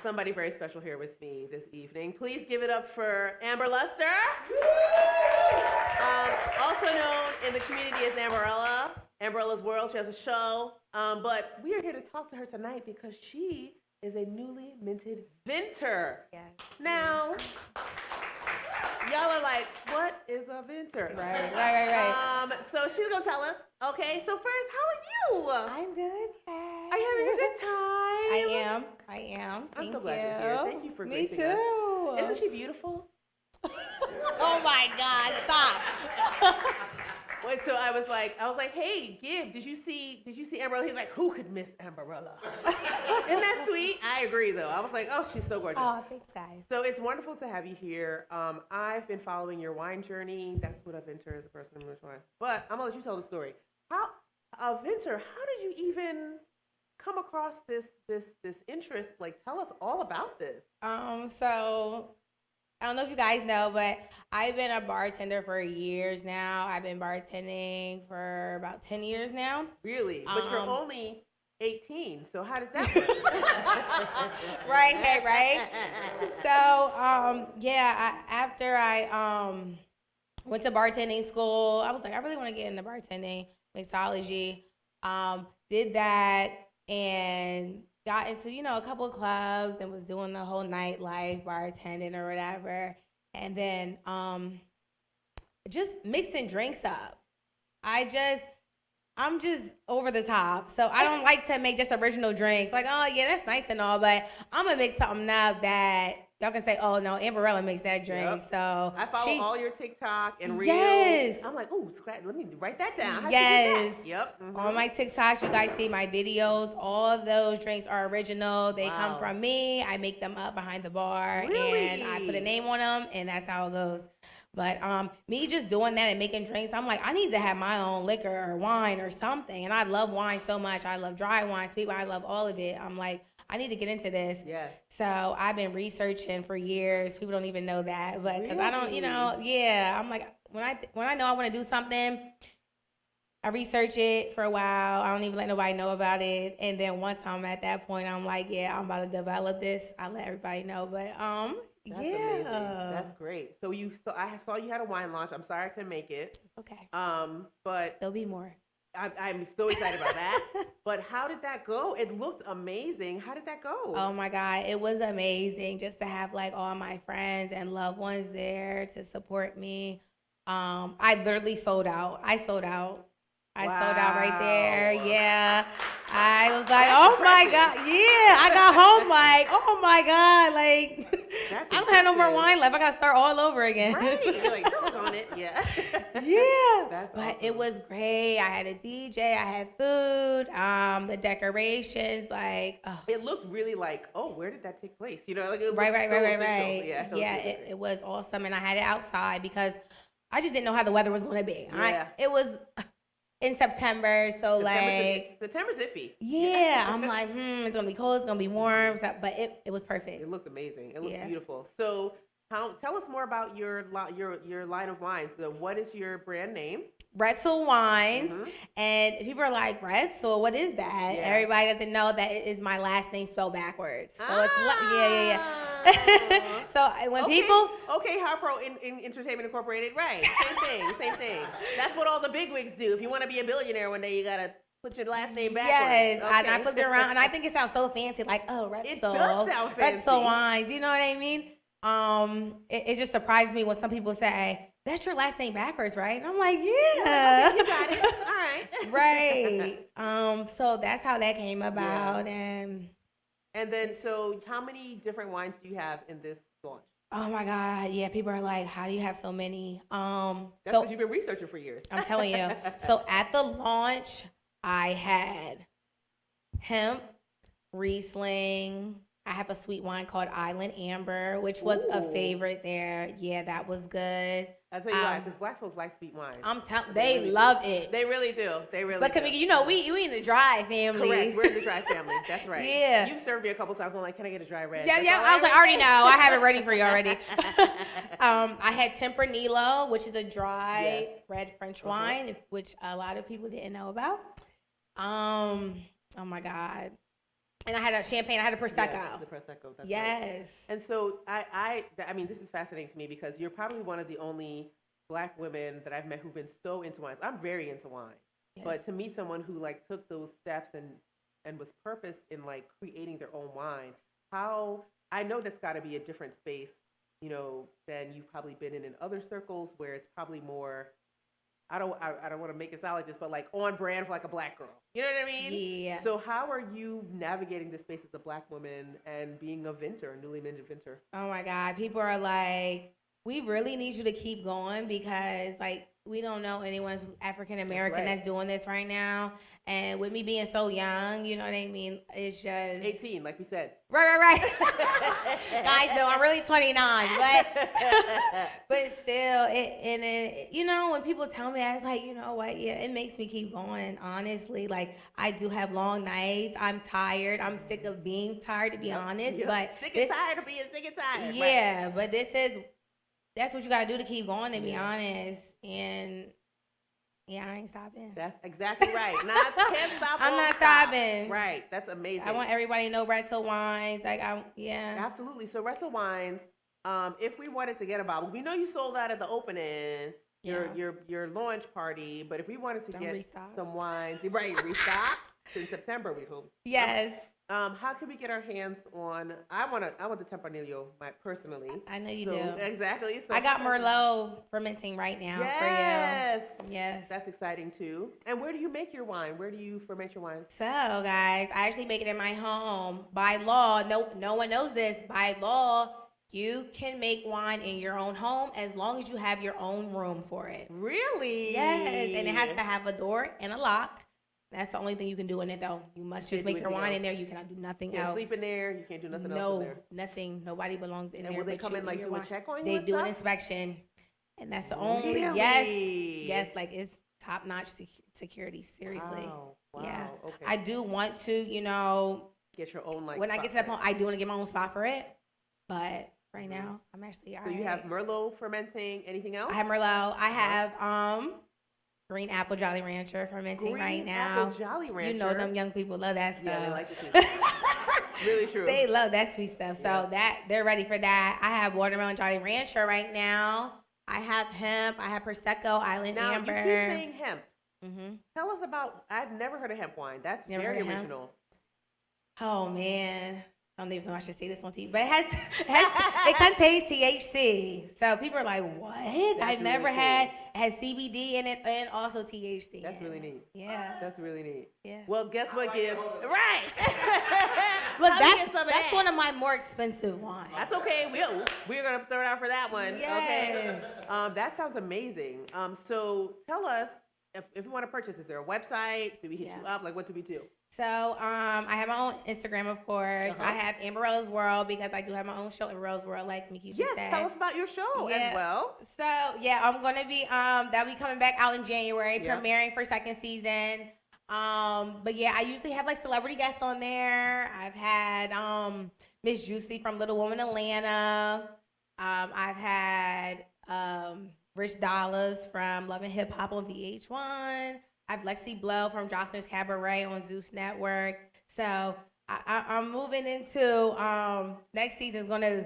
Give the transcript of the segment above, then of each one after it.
somebody very special here with me this evening. Please give it up for Amber Luster, also known in the community as Amberella. Amberella's World. She has a show, but we are here to talk to her tonight because she is a newly minted venter. Yes. Now, y'all are like, what is a venter? Right. So she's gonna tell us. Okay, so first, how are you? I'm good, Kat. Are you having a good time? I am. I'm so glad you're here. Thank you for Me gracing us. too. Isn't she beautiful? Oh my God! Stop. Wait, so I was like, hey, Gib, did you see Amberella? He's like, who could miss Amberella? Isn't that sweet? I agree, though. I was like, oh, she's so gorgeous. Oh, thanks, guys. So it's wonderful to have you here. I've been following your wine journey. That's what a venter is, a person who knows wine. But I'm gonna let you tell the story. How did you even come across this interest? Like, tell us all about this. So I don't know if you guys know, but I've been a bartender for years now. I've been bartending for about 10 years now. Really? But you're only 18, so how does that work? Right. So, after I went to bartending school, I was like, I really want to get into bartending, mixology. Did that and got into, a couple of clubs and was doing the whole nightlife, bartending or whatever. And then just mixing drinks up. I'm just over the top. So I don't like to make just original drinks. Like, oh, yeah, that's nice and all, but I'm going to mix something up that y'all can say, oh, no, Amberella makes that drink. Yep. So I follow all your TikTok and reels. Yes. I'm like, ooh, scratch. Let me write that down. How'd yes. You do that? Yep. Mm-hmm. On my TikToks, you guys see my videos. All of those drinks are original. They come from me. I make them up behind the bar. Really? And I put a name on them, and that's how it goes. But me just doing that and making drinks, I'm like, I need to have my own liquor or wine or something. And I love wine so much. I love dry wine, sweet wine. I love all of it. I'm like, I need to get into this. Yes. So I've been researching for years. People don't even know that, but because really? I don't, I'm like, when I know I want to do something, I research it for a while. I don't even let nobody know about it. And then once I'm at that point, I'm like, yeah, I'm about to develop this. I let everybody know. But That's amazing. That's great. So I saw you had a wine launch. I'm sorry I couldn't make it. It's okay. But there'll be more. I'm so excited about that. But how did that go? It looked amazing. How did that go? Oh my God, it was amazing just to have like all my friends and loved ones there to support me. I literally sold out. I sold out right there. Yeah. I was like, oh my God. Yeah. I got home like, oh my God. Like, I don't have no more wine left. I got to start all over again. Right. You're like, don't on it. Yeah. Yeah. That's but awesome. It was great. I had a DJ. I had food. The decorations, like. Oh. It looked really like, oh, where did that take place? Like it looked right. Yeah, it was awesome. And I had it outside because I just didn't know how the weather was going to be. Yeah. It was in September, so September's iffy. Yeah, I'm like, it's gonna be cold, it's gonna be warm, but it was perfect. It looked amazing. It looked beautiful. So, tell us more about your line of wines. So, what is your brand name? Retzel Wines, and people are like, Retzel, what is that? Yeah. Everybody doesn't know that it is my last name spelled backwards. So it's So when people Harpro in Entertainment Incorporated, right? Same thing. That's what all the bigwigs do. If you want to be a billionaire one day, you gotta put your last name backwards. Yes, okay. and I flipped it around, and I think it sounds so fancy, like Retzel. It does sound fancy. Retzel Wines, you know what I mean? It just surprised me when some people say, that's your last name backwards, right? And I'm like, yeah. Okay, you got it. All right. Right. So that's how that came about. Yeah. And then, so how many different wines do you have in this launch? Oh my God. Yeah. People are like, how do you have so many? That's because you've been researching for years. I'm telling you. So at the launch, I had hemp, Riesling. I have a sweet wine called Island Amber, which was a favorite there. Yeah, that was good. I'll tell you why, because Black folks like sweet wine. They really love it. They really do. But Kimeka, we in the dry family. Correct. We're in the dry family. That's right. Yeah. You've served me a couple times. I'm like, can I get a dry red? Yeah. I was like, I already know. I have it ready for you already. I had Tempranillo, which is a dry red French wine, which a lot of people didn't know about. Oh my God. And I had a champagne. I had a prosecco. Yes, the prosecco. That's Yes. right. And so I mean, this is fascinating to me because you're probably one of the only Black women that I've met who've been so into wines. I'm very into wine, Yes. but to meet someone who like took those steps and was purposed in like creating their own wine, how I know that's got to be a different space, than you've probably been in other circles where it's probably more. I don't want to make it sound like this, but like on brand for like a Black girl. You know what I mean? Yeah. So how are you navigating this space as a Black woman and being a vintner, a newly minted vintner? Oh my God. People are like, we really need you to keep going because like we don't know anyone who's African American that's doing this right now. And with me being so young, you know what I mean? It's just 18, like we said. Right. Guys, no, I'm really 29, but still, when people tell me that, it's like, you know what? Yeah, it makes me keep going. Honestly, like I do have long nights. I'm tired. I'm sick of being tired, to be honest. Yep. But sick and tired of being sick and tired. Yeah, right. But that's what you gotta do to keep going, to be honest. And yeah, I ain't stopping. That's exactly right. Can't stop. I'm not stopping. Right. That's amazing. I want everybody to know Retso Wines. Absolutely. So Retso Wines, if we wanted to get a bottle, we know you sold out at the opening, your launch party, but if we wanted to get some wines, right, restocked in September, we hope. Yes. How can we get our hands on? I want the Tempranillo, personally. I know you do. Exactly. So I got Merlot fermenting right now for you. Yes. That's exciting too. And where do you make your wine? Where do you ferment your wines? So, guys, I actually make it in my home. By law, no one knows this. By law, you can make wine in your own home as long as you have your own room for it. Really? Yes. And it has to have a door and a lock. That's the only thing you can do in it, though. You must just make your wine in there. You cannot do nothing else. You can't sleep in there. You can't do nothing else in there. No, nothing. Nobody belongs in there. And will they come in like do a check on you? They do an inspection, and that's the only. Really? Yes, like it's top notch security. Seriously. Wow. Yeah. Okay. I do want to, get your own like. When I get to that point, I do want to get my own spot for it, but right now I'm actually. So you have Merlot fermenting. Anything else? I have Merlot. I have Green Apple Jolly Rancher fermenting right now. Apple Jolly Rancher. You know them young people love that stuff. Yeah, they like the sweet stuff. Really true. They love that sweet stuff. So they're ready for that. I have Watermelon Jolly Rancher right now. I have hemp. I have Prosecco Island Amber. Now, you keep saying hemp. Mm-hmm. Tell us about, I've never heard of hemp wine. That's very original. Oh, man. I don't even know I should say this on TV, but it contains THC. So people are like, what? I've never had. It has CBD in it and also THC. That's really neat. Yeah. That's really neat. Yeah. Well, guess what gives? Right. Look, that's one of my more expensive wines. That's okay. We're going to throw it out for that one. Yes. Okay. That sounds amazing. So tell us, if you want to purchase, is there a website? Do we hit you up? Like, what do we do? So I have my own Instagram, of course. I have Amberella's World because I do have my own show, Amberella's World, like Kimeka just said. Yes, tell us about your show as well. So I'm going to be that'll be coming back out in January, premiering for second season. But yeah, I usually have like celebrity guests on there. I've had Miss Juicy from Little Woman Atlanta. I've had Rich Dollars from Love and Hip Hop on VH1. I have Lexi Blow from Jocelyn's Cabaret on Zeus Network. So I'm moving into next season is going to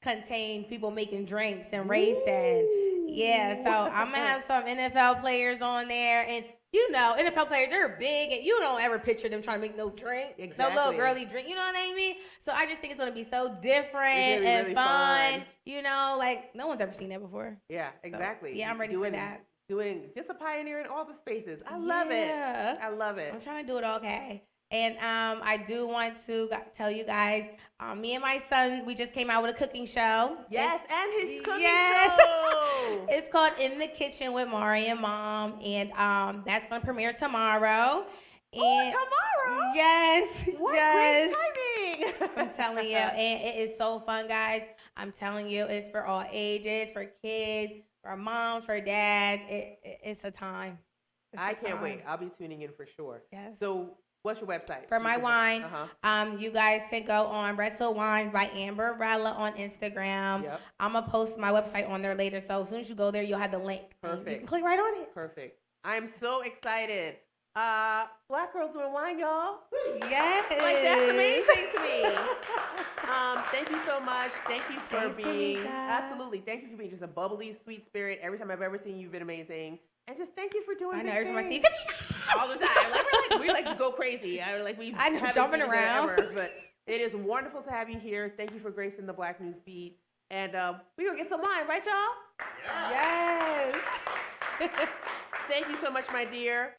contain people making drinks and racing. Yeah, so I'm going to have some NFL players on there. And NFL players, they're big, and you don't ever picture them trying to make no drink, no little girly drink. You know what I mean? So I just think it's going to be so different and really fun. Like no one's ever seen that before. Yeah, exactly. So, yeah, I'm ready for that. Doing just a pioneer in all the spaces. I love it. I love it. I'm trying to do it okay. And I do want to tell you guys, me and my son, we just came out with a cooking show. Yes, and his cooking show. It's called In the Kitchen with Mari and Mom, and that's going to premiere tomorrow. And tomorrow? Yes. What yes. great timing. I'm telling you, and it is so fun, guys. I'm telling you, it's for all ages, for kids, for moms, for dads. It's a time. I can't wait. I'll be tuning in for sure. Yes. So what's your website? For my wine, you guys can go on Retso Wines by Amberella on Instagram. Yep. I'm going to post my website on there later. So as soon as you go there, you'll have the link. Perfect. You can click right on it. Perfect. I'm so excited. Black girls doing wine, y'all. Yes. Like, that's amazing to me. Thank you so much. Thank you for Thanks, being, Kimeka. absolutely. Thank you for being just a bubbly, sweet spirit. Every time I've ever seen you, you've been amazing. And just thank you for doing I know. big Every time I see you, things. Kimeka. All the time. Like, we like to go crazy. We I know, haven't jumping seen each other around. ever, but it is wonderful to have you here. Thank you for gracing the Black News Beat. And we're going to get some wine, right, y'all? Yes. Thank you so much, my dear.